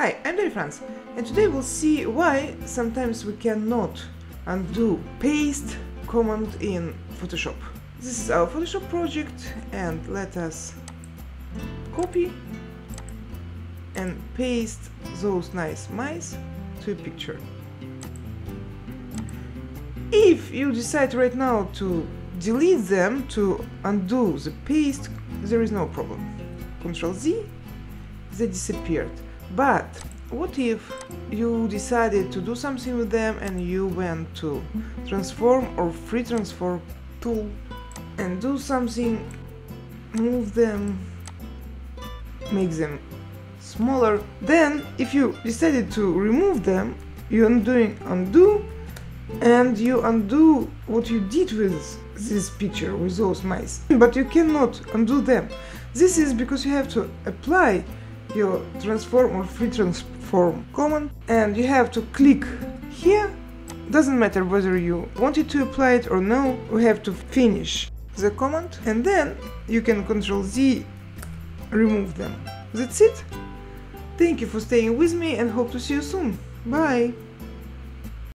Hi, I'm Dairyfrance, and today we'll see why sometimes we cannot undo paste command in Photoshop. This is our Photoshop project, and let us copy and paste those nice mice to a picture. If you decide right now to delete them to undo the paste, there is no problem. Ctrl Z, they disappeared. But what if you decided to do something with them and you went to transform or free transform tool and do something, move them, make them smaller. Then if you decided to remove them, you undo and you undo what you did with this picture, with those mice, but you cannot undo them. This is because you have to apply your transform or free transform command, and you have to click here. Doesn't matter whether you wanted to apply it or no, we have to finish the command, and then you can Ctrl Z, remove them. That's it. Thank you for staying with me and hope to see you soon. Bye!